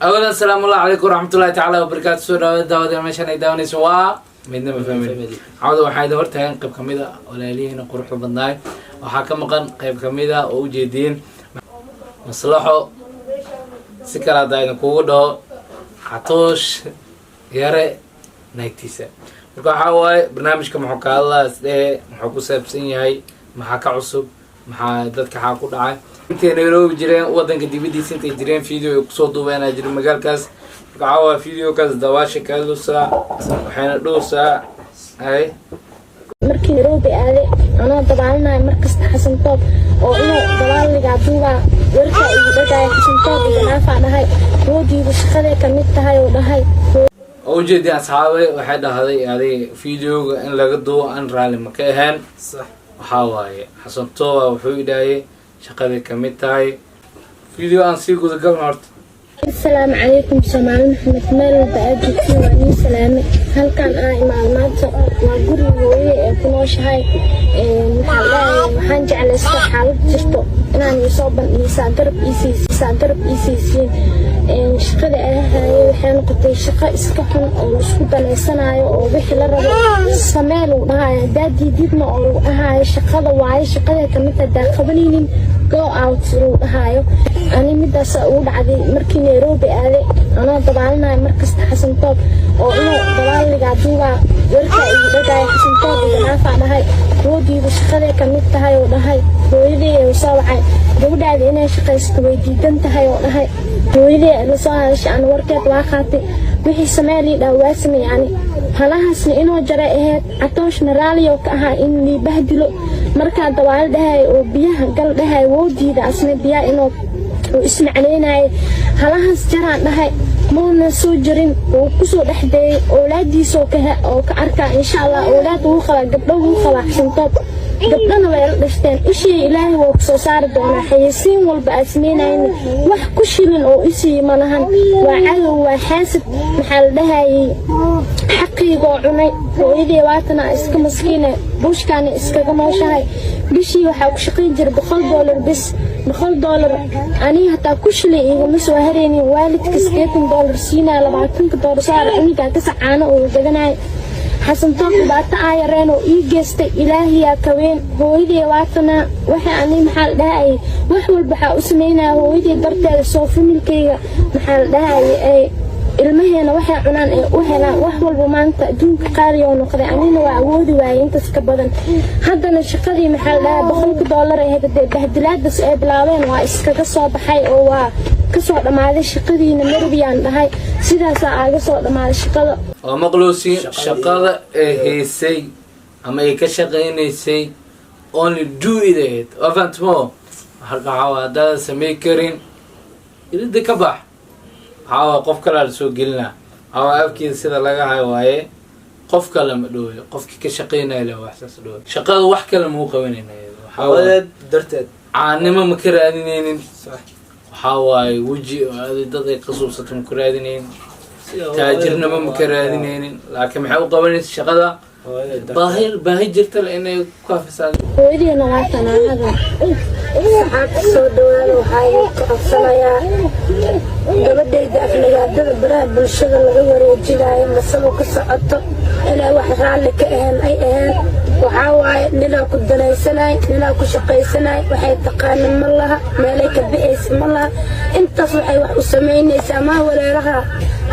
أولا السلام الله عليكم ورحمة الله تعالى وبركاته. سورة داود مشان يداوني سوا midna ma fahmin cawda waxay door tahay qayb kamida walaalihiina quruxda badnaay waxa ka maqan qayb kamida oo u jeedin maslaxo si kala daayna kugu dhaw xatoosh yare naytiisa marka waxa way barnaamijka muxuu ka hadlaa muxuu ku saabsan yahay maxaa ka cusub maxaa dadka xaq ku dhacay intii Nairobi jireen wadanka dibadiisa intay jireen video ku soo duubeen ay jireen magaalkaas قعوة فيديو كذا دواشة كذا ساعة وحين دوسة هاي مركي نيروبي آلي أنا طبعاً مركز حسن طب وإنه طبعاً اللي قاعدوها وركا إيجاي حسن طب ينافع نهاي ودي بشخلة كميت هاي ونهاي أوجد أصحابي واحد هذه فيديو إن لقدو أن رالي مكان صح وحاواي حسن طب وحيداي شخلة كميت هاي فيديو أن سيكو ذكر السلام عليكم سماعون محمد مال بأجيكي وعني سلامي هل كان معلومات وقولي هوي كنوش هاي محلاي وحانجي على السحالة جرتو إنان يصوبا يساقرب إيسيسين شقد هاي وحين قطي شقا إسكحن أو نسكوبا ليسانايو أو بيحي لربو سمالو هاي دادي ديدنا أو هاي شقادة وعاي شقادة كميتا داقبانينين go out هايو أنا مدرسة أول عادي مركي نيروبي آلي أنا طبعاً مركز حسن طب وإنه طبعاً اللي قاعدوها وركا إيجاي حسن طب ينافع نهاي ودي بشخلة كميت هاي ونهاي ويدي وصاوعي قبل عادي إنا شقا يستوي جيدان هاي ونهاي ويدي وصاوعيش أنا وركات واخاتي وحي سمالي لواسمي يعني هلاهاسني إنو جرائهات عطوش نرالي وكاها إني بهدلو مركا دوال دهاي وبيها قل دهاي ووديدا أسمي بيها إنو واسمع علينا هلاهاس جران دهاي مونا سو جرين وكسو دحدي أولادي سو كها أو كأركا إن شاء الله أولاد وخلا قبلو وخلا حسن طب قبلنا ويل دشتين إشي إلهي وكسو سار دونا حيسين والبأسمينين وح كشلين أو إشي منهن وعلو وحاسب محل دهاي حقيقو عني وإيدي واتنا إسك مسكينة بوش كان إسك قموشاي بشي وحاو كشقين جر $1 بس $1 أني هتا كشلي إيغو مسوا هريني والد $60 سينا $20 صار أني كان تسعانا وجدناي حسن طب باتا آيرين وإيجيست إلهي يا كوين هويدي واتنا وحي أني محل دهاي وحول بحا أسمينا هويدي برتال صوفي ملكي محل دهاي ilmaheena waxay cunaan ee u helaan wax walba maanta adduunka qaali oo noqday anina waa awoodi waayay intaas ka badan haddana shaqadii maxaa la $100 ee hadda bahdilaadaas ay bilaabeen waa iskaga soo baxay oo waa ka soo dhamaaday shaqadiina Nairobi-aan dhahay sidaas aaga soo dhamaaday shaqada oo maqluusi shaqada ee heesay ama ay ka shaqeynaysay only do it afantmo halka hawada samee karin ilaa ka bax هاو قف كلا لسوق قلنا هاو أبكي سيدا لقاها وايه قف كلا مدوي قف كشقينا له وحساس دوي شقاد وح كلا مو قوينين هاو درتد عانما مكرادين صح هاواي وجي هذه ضد قصوصة مكرادين تاجرنا ما مكرادين لكن محاول قوانين الشقادة باهي جرت لأنه كافي ويدي أنا عارفنا هذا ساعات سودوان وهاي كأصلاً gabadhayda aflagaadada baraha bulshada laga wareejinayo masabo ka socoto ilaa wax raalli ka ahaan ay ahaan waxaa waaye ninaa ku danaysanay ninaa ku shaqaysanay waxay taqaanaan ma laha meelay ka bixaysa ma laha intaas waxay wax u samaynaysaa ma walaalaha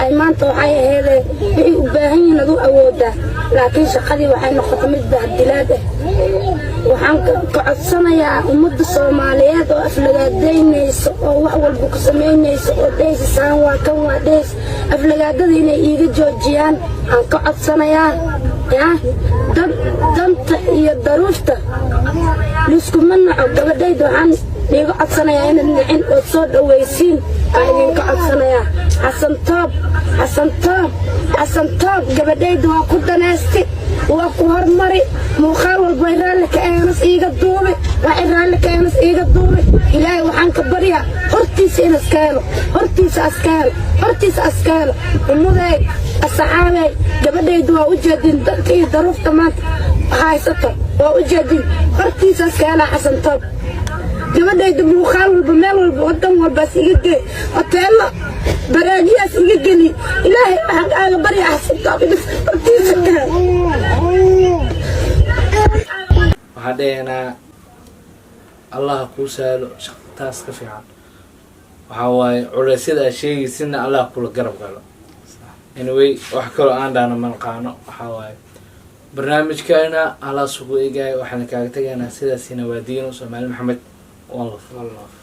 ay maanta waxay aheedeen wixii u baahan yihiin adu awoodaa laakiin shaqadii waxay noqotay mid bahdilaad ah waxaan ka codsanayaa ummadda Soomaaliyeed oo aflagaadaynayso oo wax walba ku samaynayso oo deysaan waa kan waa deys aflagaadada inay iiga joojiyaan aan ka codsanayaa danta iyo daruufta lisku manaco gabadhayda waxaan iiga codsanayaa inaad nicin oo soo dhawaysiin aan idinka codsanayaa xasan toob gabadhayda waa ku danaystay waa ku hormari muuqaal walba raalli ka aanas iiga duubay waa raalli ka aanas iiga duubay ilaahay waxaan ka baryaa hortiisa in hortiisa askaalo ummaday asxaabay gabadhaydu waa u jeedin dadka iyo daruufta maanta haysato waa u jeedin hortiisa askaalo xasan toob gabadhayda muuqaal walba meel walba wadan walba iga gey hoteelo baraaj geli ilaahay waxaan kaaga barya xasibka bartiisa waxaan dhahaynaa allah kuu sahlo shaqtaas ka fiican waxaa waaye culeysyada aad sheegaysidna allah kula garab galo anyway wax kaloo aan dhaana manaqaano waxaa waaye barnaamijkeena allah sugu eegaayo waxaana kaaga tegaynaa sidaasina waa diino Soomaali Maxamed one love